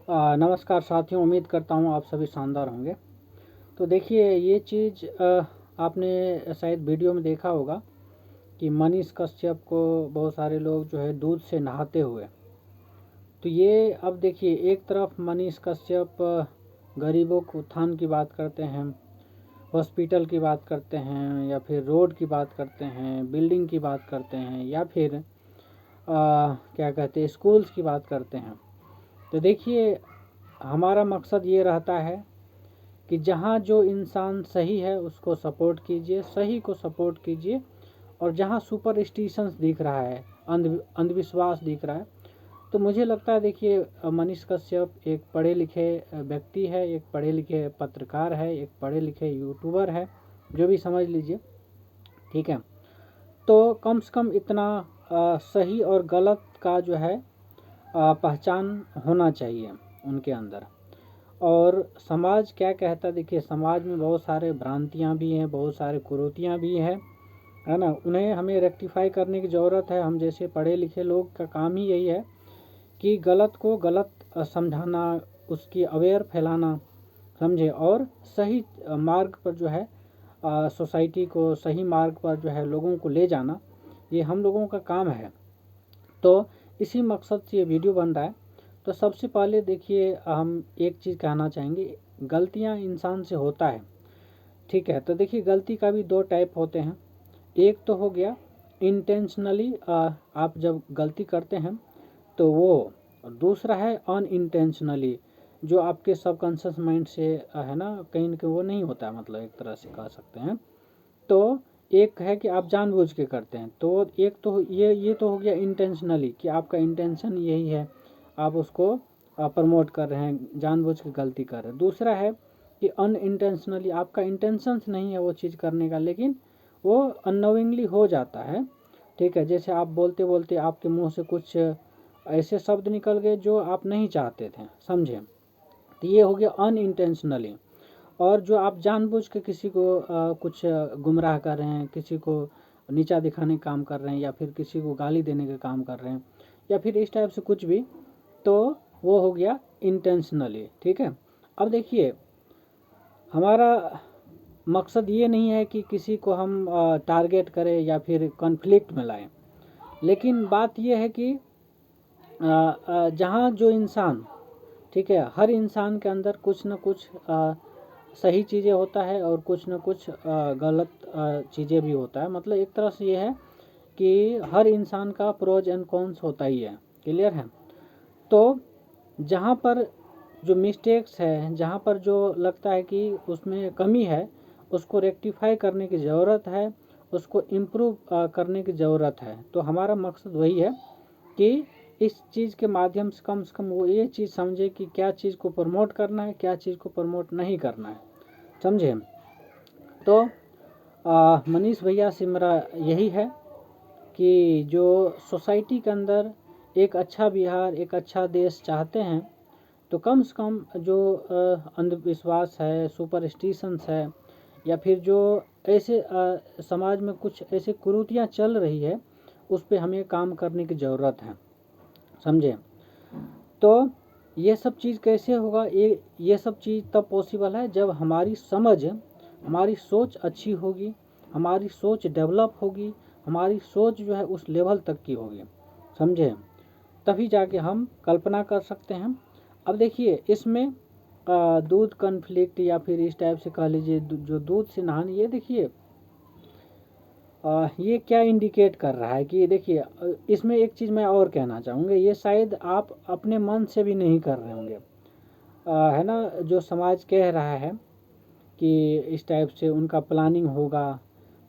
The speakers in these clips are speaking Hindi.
नमस्कार साथियों, उम्मीद करता हूँ आप सभी शानदार होंगे। तो देखिए ये चीज़ आपने शायद वीडियो में देखा होगा कि मनीष कश्यप को बहुत सारे लोग जो है दूध से नहाते हुए। तो ये अब देखिए, एक तरफ मनीष कश्यप गरीबों के उत्थान की बात करते हैं, हॉस्पिटल की बात करते हैं, या फिर रोड की बात करते हैं, बिल्डिंग की बात करते हैं, या फिर क्या कहते हैं स्कूल्स की बात करते हैं। तो देखिए हमारा मकसद ये रहता है कि जहाँ जो इंसान सही है उसको सपोर्ट कीजिए, सही को सपोर्ट कीजिए, और जहाँ सुपरस्टिशंस दिख रहा है, अंधविश्वास दिख रहा है, तो मुझे लगता है देखिए मनीष कश्यप एक पढ़े लिखे व्यक्ति है, एक पढ़े लिखे पत्रकार है, एक पढ़े लिखे यूट्यूबर है, जो भी समझ लीजिए, ठीक है। तो कम से कम इतना सही और गलत का जो है पहचान होना चाहिए उनके अंदर। और समाज क्या कहता है, देखिए समाज में बहुत सारे भ्रांतियाँ भी हैं, बहुत सारे कुरीतियाँ भी हैं, है ना। उन्हें हमें रेक्टिफाई करने की ज़रूरत है। हम जैसे पढ़े लिखे लोग का काम ही यही है कि गलत को गलत समझाना, उसकी अवेयर फैलाना, समझे, और सही मार्ग पर जो है सोसाइटी को सही मार्ग पर जो है लोगों को ले जाना, ये हम लोगों का काम है। तो इसी मकसद से ये वीडियो बन रहा है। तो सबसे पहले देखिए हम एक चीज़ कहना चाहेंगे, गलतियां इंसान से होता है, ठीक है। तो देखिए गलती का भी दो टाइप होते हैं। एक तो हो गया इंटेंशनली, आप जब गलती करते हैं तो वो, और दूसरा है अनइंटेंशनली, जो आपके सबकॉन्शियस माइंड से है ना, कहीं ना कहीं वो नहीं होता है, मतलब एक तरह से कह सकते हैं। तो एक है कि आप जानबूझ के करते हैं, तो एक तो ये तो हो गया इंटेंशनली, कि आपका इंटेंशन यही है, आप उसको प्रमोट कर रहे हैं, जानबूझ के गलती कर रहे हैं। दूसरा है कि अनइंटेंशनली, आपका इंटेंशंस नहीं है वो चीज़ करने का, लेकिन वो अननोइंगली हो जाता है, ठीक है। जैसे आप बोलते बोलते आपके मुंह से कुछ ऐसे शब्द निकल गए जो आप नहीं चाहते थे, समझे। तो ये हो गया अनइंटेंशनली। और जो आप जानबूझ के किसी को कुछ गुमराह कर रहे हैं, किसी को नीचा दिखाने का काम कर रहे हैं, या फिर किसी को गाली देने का काम कर रहे हैं, या फिर इस टाइप से कुछ भी, तो वो हो गया इंटेंशनली, ठीक है। अब देखिए हमारा मकसद ये नहीं है कि किसी को हम टारगेट करें या फिर कॉन्फ्लिक्ट में लाएं, लेकिन बात ये है कि जहाँ जो इंसान, ठीक है, हर इंसान के अंदर कुछ न कुछ सही चीज़ें होता है और कुछ न कुछ गलत चीज़ें भी होता है। मतलब एक तरह से ये है कि हर इंसान का प्रोज एंड कॉन्स होता ही है, क्लियर है। तो जहाँ पर जो मिस्टेक्स है, जहाँ पर जो लगता है कि उसमें कमी है, उसको रेक्टिफाई करने की ज़रूरत है, उसको इम्प्रूव करने की ज़रूरत है। तो हमारा मकसद वही है कि इस चीज़ के माध्यम से कम वो ये चीज़ समझे कि क्या चीज़ को प्रमोट करना है, क्या चीज़ को प्रमोट नहीं करना है, समझे। तो मनीष भैया से मेरा यही है कि जो सोसाइटी के अंदर एक अच्छा बिहार, एक अच्छा देश चाहते हैं, तो कम से कम जो अंधविश्वास है, सुपरस्टिशंस है, या फिर जो ऐसे समाज में कुछ ऐसे कुरीतियाँ चल रही है, उस पर हमें काम करने की ज़रूरत है, समझे। तो ये सब चीज़ कैसे होगा, ये सब चीज़ तब पॉसिबल है जब हमारी समझ, हमारी सोच अच्छी होगी, हमारी सोच डेवलप होगी, हमारी सोच जो है उस लेवल तक की होगी, समझे। तभी जाके हम कल्पना कर सकते हैं। अब देखिए इसमें दूध कन्फ्लिक्ट या फिर इस टाइप से कह लीजिए जो दूध से नहाने, ये देखिए ये क्या इंडिकेट कर रहा है कि देखिए इसमें एक चीज़ मैं और कहना चाहूँगा, ये शायद आप अपने मन से भी नहीं कर रहे होंगे, है ना। जो समाज कह रहा है कि इस टाइप से उनका प्लानिंग होगा,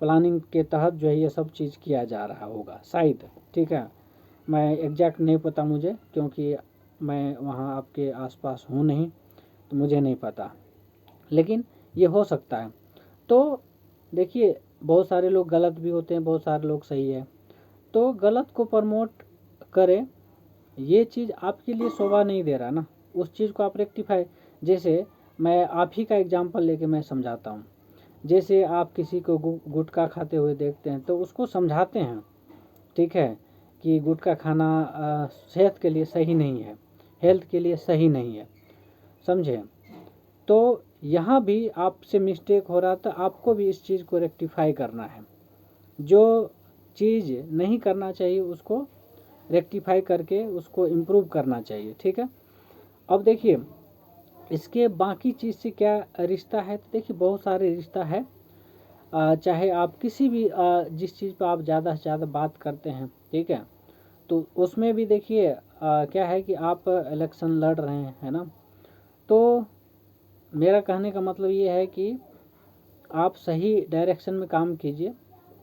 प्लानिंग के तहत जो है ये सब चीज़ किया जा रहा होगा शायद, ठीक है। मैं एग्जैक्ट नहीं पता मुझे, क्योंकि मैं वहाँ आपके आसपास हूँ नहीं, तो मुझे नहीं पता, लेकिन ये हो सकता है। तो देखिए बहुत सारे लोग गलत भी होते हैं, बहुत सारे लोग सही है। तो गलत को प्रमोट करें, ये चीज़ आपके लिए शोभा नहीं दे रहा ना, उस चीज़ को आप रेक्टिफाई, जैसे मैं आप ही का एग्जांपल लेके मैं समझाता हूँ। जैसे आप किसी को गुटखा खाते हुए देखते हैं तो उसको समझाते हैं, ठीक है, कि गुटखा खाना सेहत के लिए सही नहीं है, हेल्थ के लिए सही नहीं है, समझे। तो यहाँ भी आपसे मिस्टेक हो रहा था, आपको भी इस चीज़ को रेक्टिफाई करना है। जो चीज़ नहीं करना चाहिए उसको रेक्टिफाई करके उसको इम्प्रूव करना चाहिए, ठीक है। अब देखिए इसके बाकी चीज़ से क्या रिश्ता है, तो देखिए बहुत सारे रिश्ता है। चाहे आप किसी भी जिस चीज़ पर आप ज़्यादा से ज़्यादा बात करते हैं, ठीक है, तो उसमें भी देखिए क्या है कि आप इलेक्शन लड़ रहे हैं, है ना। तो मेरा कहने का मतलब ये है कि आप सही डायरेक्शन में काम कीजिए।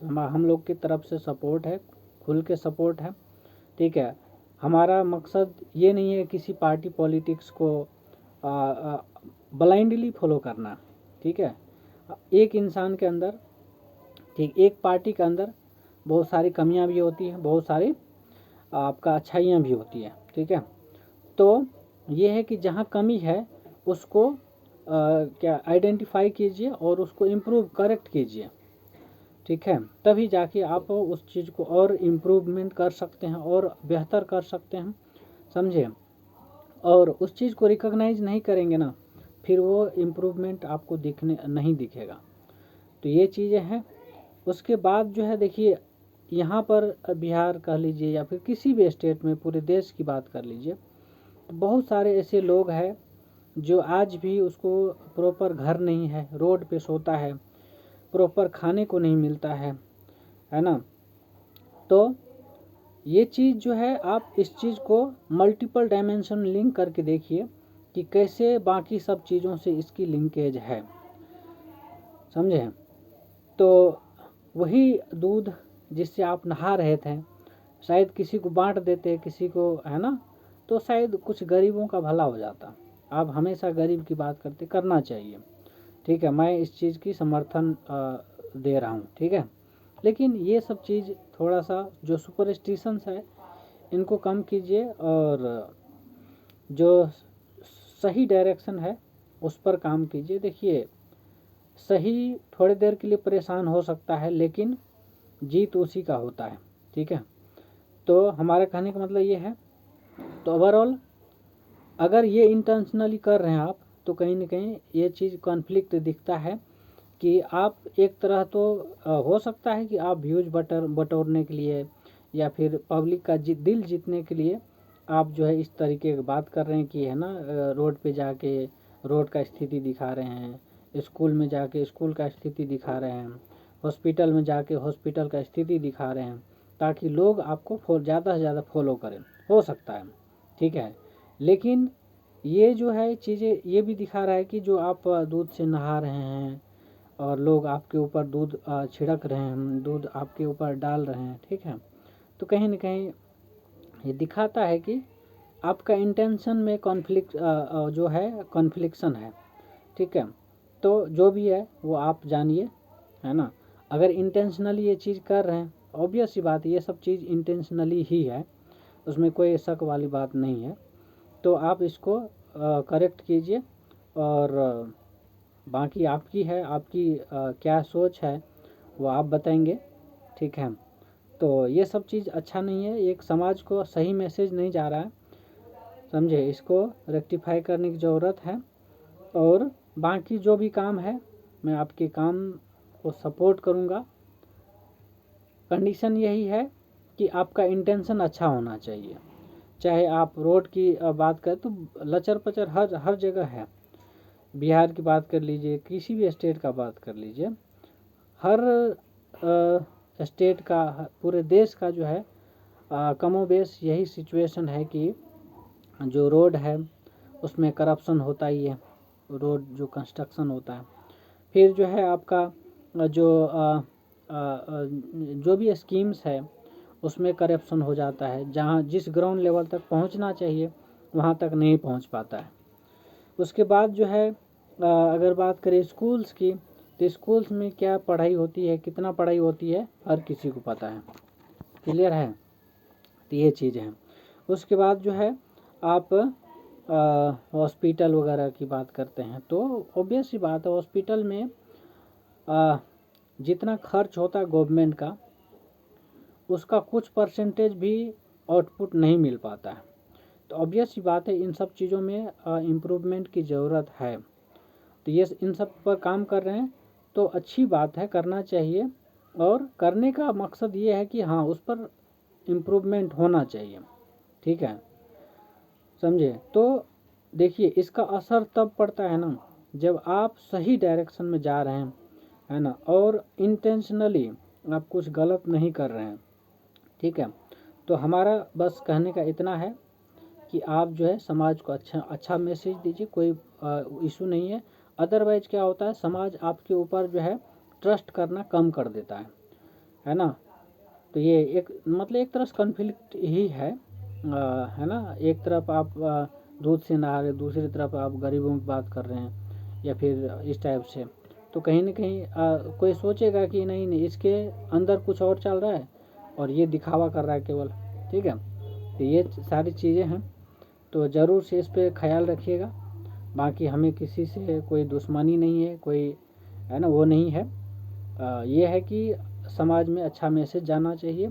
हम लोग की तरफ से सपोर्ट है, खुल के सपोर्ट है, ठीक है। हमारा मकसद ये नहीं है किसी पार्टी पॉलिटिक्स को ब्लाइंडली फॉलो करना, ठीक है। एक इंसान के अंदर, ठीक, एक पार्टी के अंदर बहुत सारी कमियां भी होती हैं, बहुत सारी आपका अच्छाइयाँ भी होती है, ठीक है। तो ये है कि जहाँ कमी है उसको क्या आइडेंटिफाई कीजिए और उसको इम्प्रूव करेक्ट कीजिए, ठीक है। तभी जाके आप उस चीज़ को और इम्प्रूवमेंट कर सकते हैं और बेहतर कर सकते हैं, समझे। और उस चीज़ को रिकॉग्नाइज नहीं करेंगे ना, फिर वो इम्प्रूवमेंट आपको नहीं दिखेगा। तो ये चीज़ें हैं। उसके बाद जो है देखिए यहाँ पर बिहार कह लीजिए या फिर किसी भी स्टेट में, पूरे देश की बात कर लीजिए, तो बहुत सारे ऐसे लोग हैं जो आज भी उसको प्रॉपर घर नहीं है, रोड पे सोता है, प्रॉपर खाने को नहीं मिलता है ना। तो ये चीज़ जो है आप इस चीज़ को मल्टीपल डायमेंशन लिंक करके देखिए कि कैसे बाकी सब चीज़ों से इसकी लिंकेज है, समझे। तो वही दूध जिससे आप नहा रहे थे, शायद किसी को बांट देते, किसी को, है ना, तो शायद कुछ गरीबों का भला हो जाता। आप हमेशा गरीब की बात करना चाहिए, ठीक है। मैं इस चीज़ की समर्थन दे रहा हूँ, ठीक है। लेकिन ये सब चीज़ थोड़ा सा जो सुपरस्टिशंस है इनको कम कीजिए और जो सही डायरेक्शन है उस पर काम कीजिए। देखिए सही थोड़ी देर के लिए परेशान हो सकता है, लेकिन जीत उसी का होता है, ठीक है। तो हमारा कहने का मतलब ये है। तो ओवरऑल अगर ये इंटेंशनली कर रहे हैं आप, तो कहीं ना कहीं ये चीज़ कॉन्फ्लिक्ट दिखता है कि आप एक तरह तो हो सकता है कि आप व्यूज बटोरने के लिए या फिर पब्लिक का दिल जीतने के लिए आप जो है इस तरीके की बात कर रहे हैं कि, है ना, रोड पे जाके रोड का स्थिति दिखा रहे हैं, स्कूल में जाके स्कूल का स्थिति दिखा रहे हैं, हॉस्पिटल में जाके हॉस्पिटल का स्थिति दिखा रहे हैं, ताकि लोग आपको ज़्यादा से ज़्यादा फॉलो करें, हो सकता है, ठीक है। लेकिन ये जो है चीज़ें ये भी दिखा रहा है कि जो आप दूध से नहा रहे हैं और लोग आपके ऊपर दूध छिड़क रहे हैं, दूध आपके ऊपर डाल रहे हैं, ठीक है, तो कहीं ना कहीं ये दिखाता है कि आपका इंटेंशन में कॉन्फ्लिक्ट जो है कॉन्फ्लिक्शन है, ठीक है। तो जो भी है वो आप जानिए, है ना। अगर इंटेंशनली ये चीज़ कर रहे हैं, ऑब्वियस सी बात है ये सब चीज़ इंटेंशनली ही है, उसमें कोई शक वाली बात नहीं है। तो आप इसको करेक्ट कीजिए और बाकी आपकी है, आपकी क्या सोच है वो आप बताएंगे, ठीक है। तो ये सब चीज़ अच्छा नहीं है, एक समाज को सही मैसेज नहीं जा रहा है, समझे। इसको रेक्टिफाई करने की ज़रूरत है। और बाकी जो भी काम है मैं आपके काम को सपोर्ट करूँगा। कंडीशन यही है कि आपका इंटेंशन अच्छा होना चाहिए। चाहे आप रोड की बात करें तो लचर पचर हर जगह है। बिहार की बात कर लीजिए, किसी भी स्टेट का बात कर लीजिए, हर स्टेट का, पूरे देश का जो है कमोबेश यही सिचुएशन है कि जो रोड है उसमें करप्शन होता ही है, रोड जो कंस्ट्रक्शन होता है। फिर जो है आपका जो भी स्कीम्स है उसमें करप्शन हो जाता है, जहाँ जिस ग्राउंड लेवल तक पहुँचना चाहिए वहाँ तक नहीं पहुँच पाता है। उसके बाद जो है अगर बात करें स्कूल्स की, तो स्कूल्स में क्या पढ़ाई होती है, कितना पढ़ाई होती है, हर किसी को पता है, क्लियर है। तो ये चीज़ है। उसके बाद जो है आप हॉस्पिटल वगैरह की बात करते हैं, तो ऑब्वियस सी बात है हॉस्पिटल में जितना खर्च होता है गवर्नमेंट का, उसका कुछ परसेंटेज भी आउटपुट नहीं मिल पाता है। तो ऑब्वियस सी बात है इन सब चीज़ों में इम्प्रूवमेंट की ज़रूरत है। तो ये इन सब पर काम कर रहे हैं तो अच्छी बात है, करना चाहिए। और करने का मकसद ये है कि हाँ उस पर इम्प्रूवमेंट होना चाहिए, ठीक है, समझे। तो देखिए इसका असर तब पड़ता है ना जब आप सही डायरेक्शन में जा रहे हैं, है ना, और इंटेंशनली आप कुछ गलत नहीं कर रहे हैं, ठीक है। तो हमारा बस कहने का इतना है कि आप जो है समाज को अच्छा मैसेज दीजिए, कोई इशू नहीं है। अदरवाइज क्या होता है, समाज आपके ऊपर जो है ट्रस्ट करना कम कर देता है ना। तो ये एक मतलब एक तरह से कन्फ्लिक्ट ही है ना। एक तरफ आप दूध से नहा रहे, दूसरी तरफ आप गरीबों की बात कर रहे हैं या फिर इस टाइप से। तो कहीं ना कहीं कोई सोचेगा कि नहीं नहीं इसके अंदर कुछ और चल रहा है और ये दिखावा कर रहा है केवल, ठीक है। तो ये सारी चीज़ें हैं, तो ज़रूर से इस पे ख्याल रखिएगा। बाकी हमें किसी से कोई दुश्मनी नहीं है, कोई है ना वो नहीं है। ये है कि समाज में अच्छा मैसेज जाना चाहिए,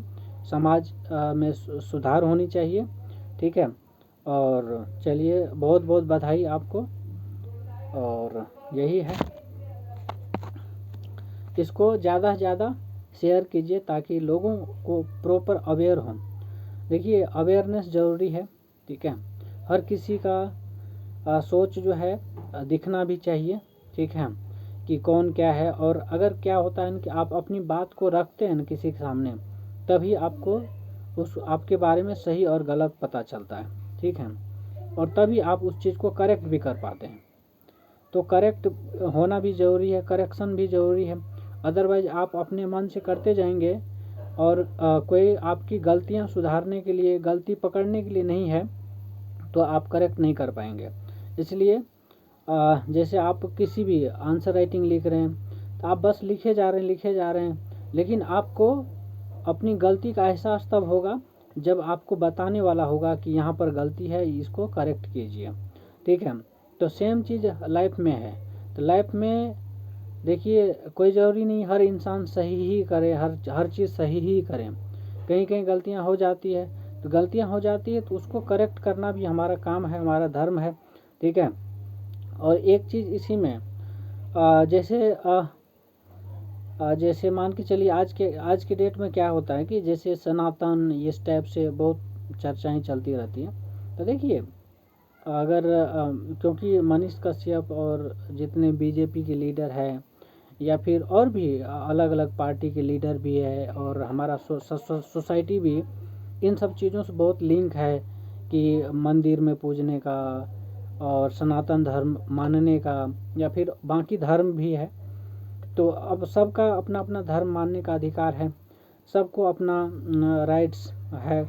समाज में सुधार होनी चाहिए, ठीक है। और चलिए बहुत बहुत बधाई आपको, और यही है, इसको ज़्यादा से ज़्यादा शेयर कीजिए ताकि लोगों को प्रॉपर अवेयर हों। देखिए अवेयरनेस ज़रूरी है, ठीक है। हर किसी का सोच जो है दिखना भी चाहिए, ठीक है, कि कौन क्या है। और अगर क्या होता है कि आप अपनी बात को रखते हैं किसी के सामने, तभी आपको उस आपके बारे में सही और गलत पता चलता है, ठीक है। और तभी आप उस चीज़ को करेक्ट भी कर पाते हैं। तो करेक्ट होना भी ज़रूरी है, करेक्शन भी ज़रूरी है। अदरवाइज आप अपने मन से करते जाएंगे और कोई आपकी गलतियां सुधारने के लिए, गलती पकड़ने के लिए नहीं है, तो आप करेक्ट नहीं कर पाएंगे। इसलिए जैसे आप किसी भी आंसर राइटिंग लिख रहे हैं तो आप बस लिखे जा रहे हैं, लेकिन आपको अपनी गलती का एहसास तब होगा जब आपको बताने वाला होगा कि यहाँ पर गलती है, इसको करेक्ट कीजिए, ठीक है। तो सेम चीज़ लाइफ में है। तो लाइफ में देखिए कोई ज़रूरी नहीं हर इंसान सही ही करे, हर चीज़ सही ही करें। कहीं कहीं गलतियाँ हो जाती है, तो गलतियाँ हो जाती है तो उसको करेक्ट करना भी हमारा काम है, हमारा धर्म है, ठीक है। और एक चीज़ इसी में जैसे मान के चलिए आज के डेट में क्या होता है कि जैसे सनातन इस टाइप से बहुत चर्चाएं चलती रहती हैं। तो देखिए अगर क्योंकि मनीष कश्यप और जितने बीजेपी के लीडर हैं या फिर और भी अलग अलग पार्टी के लीडर भी है, और हमारा सोसाइटी भी इन सब चीज़ों से बहुत लिंक है कि मंदिर में पूजने का और सनातन धर्म मानने का या फिर बाकी धर्म भी है। तो अब सबका अपना अपना धर्म मानने का अधिकार है, सबको अपना राइट्स है,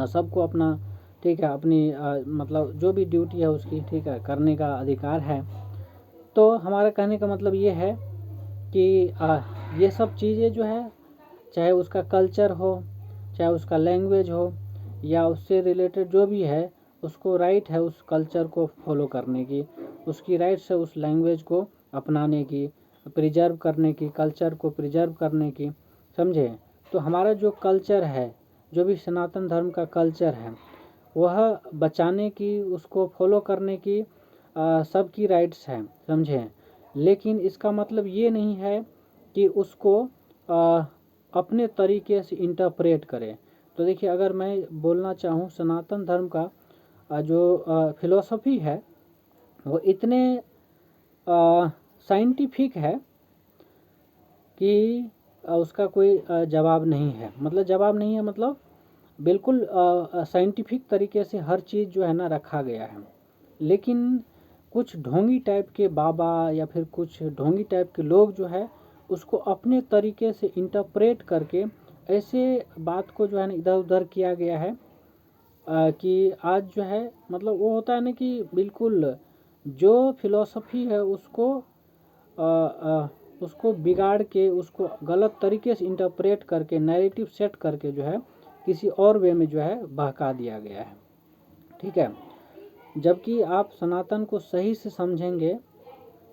सबको अपना, ठीक है, अपनी मतलब जो भी ड्यूटी है उसकी, ठीक है, करने का अधिकार है। तो हमारा कहने का मतलब ये है कि ये सब चीज़ें जो है, चाहे उसका कल्चर हो, चाहे उसका लैंग्वेज हो, या उससे रिलेटेड जो भी है, उसको राइट है उस कल्चर को फॉलो करने की, उसकी राइट्स है उस लैंग्वेज को अपनाने की, प्रिजर्व करने की, कल्चर को प्रिजर्व करने की, समझे। तो हमारा जो कल्चर है, जो भी सनातन धर्म का कल्चर है, वह बचाने की, उसको फॉलो करने की सबकी राइट्स हैं, समझे। लेकिन इसका मतलब ये नहीं है कि उसको अपने तरीके से इंटरप्रेट करें। तो देखिए अगर मैं बोलना चाहूँ, सनातन धर्म का जो फिलॉसफी है वो इतने साइंटिफिक है कि उसका कोई जवाब नहीं है। मतलब जवाब नहीं है, मतलब बिल्कुल साइंटिफिक तरीके से हर चीज़ जो है ना रखा गया है। लेकिन कुछ ढोंगी टाइप के बाबा या फिर कुछ ढोंगी टाइप के लोग जो है उसको अपने तरीके से इंटरप्रेट करके ऐसे बात को जो है ना इधर उधर किया गया है कि आज जो है मतलब वो होता है ना कि बिल्कुल जो फिलॉसफी है उसको बिगाड़ के, उसको गलत तरीके से इंटरप्रेट करके, नैरेटिव सेट करके जो है किसी और वे में जो है बहका दिया गया है, ठीक है। जबकि आप सनातन को सही से समझेंगे,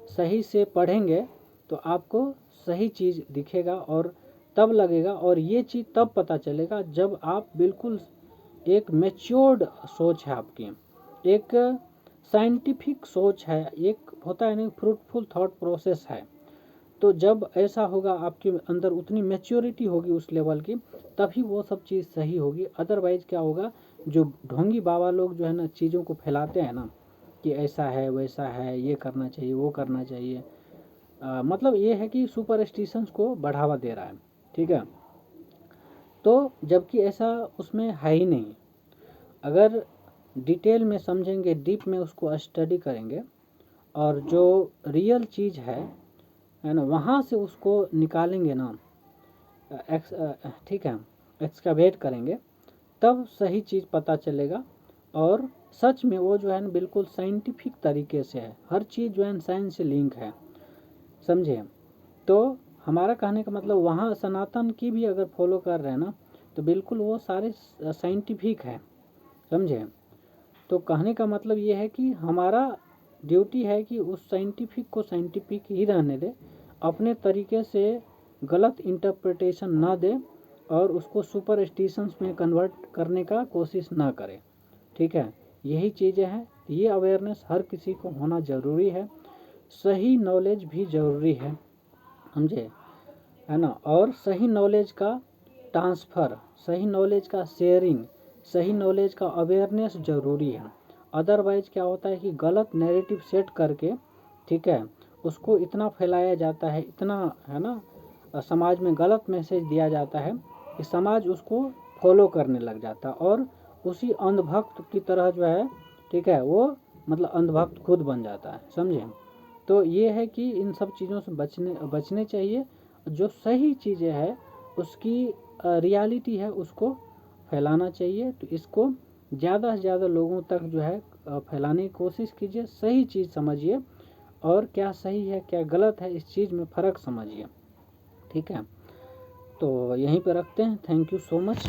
सही से पढ़ेंगे, तो आपको सही चीज़ दिखेगा और तब लगेगा, और ये चीज़ तब पता चलेगा जब आप बिल्कुल एक मैच्योर्ड सोच है आपकी, एक साइंटिफिक सोच है, एक होता है नहीं फ्रूटफुल थॉट प्रोसेस है। तो जब ऐसा होगा, आपके अंदर उतनी मैच्योरिटी होगी उस लेवल की, तभी वो सब चीज़ सही होगी। अदरवाइज क्या होगा, जो ढोंगी बाबा लोग जो है ना चीज़ों को फैलाते हैं ना कि ऐसा है वैसा है, ये करना चाहिए वो करना चाहिए, मतलब ये है कि सुपरस्टिशंस को बढ़ावा दे रहा है, ठीक है। तो जबकि ऐसा उसमें है ही नहीं। अगर डिटेल में समझेंगे, डीप में उसको स्टडी करेंगे और जो रियल चीज़ है ना, वहाँ से उसको निकालेंगे ना, ठीक है, एक्सकवेट करेंगे, तब सही चीज़ पता चलेगा। और सच में वो जो है ना बिल्कुल साइंटिफिक तरीके से है, हर चीज़ जो है साइंस से लिंक है, समझे। तो हमारा कहने का मतलब वहाँ सनातन की भी अगर फॉलो कर रहे हैं ना, तो बिल्कुल वो सारे साइंटिफिक है, समझे। तो कहने का मतलब ये है कि हमारा ड्यूटी है कि उस साइंटिफिक को साइंटिफिक ही रहने दे, अपने तरीके से गलत इंटरप्रिटेशन ना दे और उसको सुपरस्टिशंस में कन्वर्ट करने का कोशिश ना करे, ठीक है। यही चीज़ें हैं, ये अवेयरनेस हर किसी को होना ज़रूरी है, सही नॉलेज भी ज़रूरी है, समझे, है ना। और सही नॉलेज का ट्रांसफ़र, सही नॉलेज का शेयरिंग, सही नॉलेज का अवेयरनेस ज़रूरी है। अदरवाइज क्या होता है कि गलत नैरेटिव सेट करके, ठीक है, उसको इतना फैलाया जाता है, इतना है ना समाज में गलत मैसेज दिया जाता है कि समाज उसको फॉलो करने लग जाता है और उसी अंधभक्त की तरह जो है, ठीक है, वो मतलब अंधभक्त खुद बन जाता है, समझे। तो ये है कि इन सब चीज़ों से बचने चाहिए। जो सही चीज़ें हैं उसकी रियलिटी है उसको फैलाना चाहिए। तो इसको ज़्यादा से ज़्यादा लोगों तक जो है फैलाने की कोशिश कीजिए, सही चीज़ समझिए और क्या सही है क्या गलत है इस चीज़ में फ़र्क समझिए, ठीक है। तो यहीं पे रखते हैं, थैंक यू सो मच।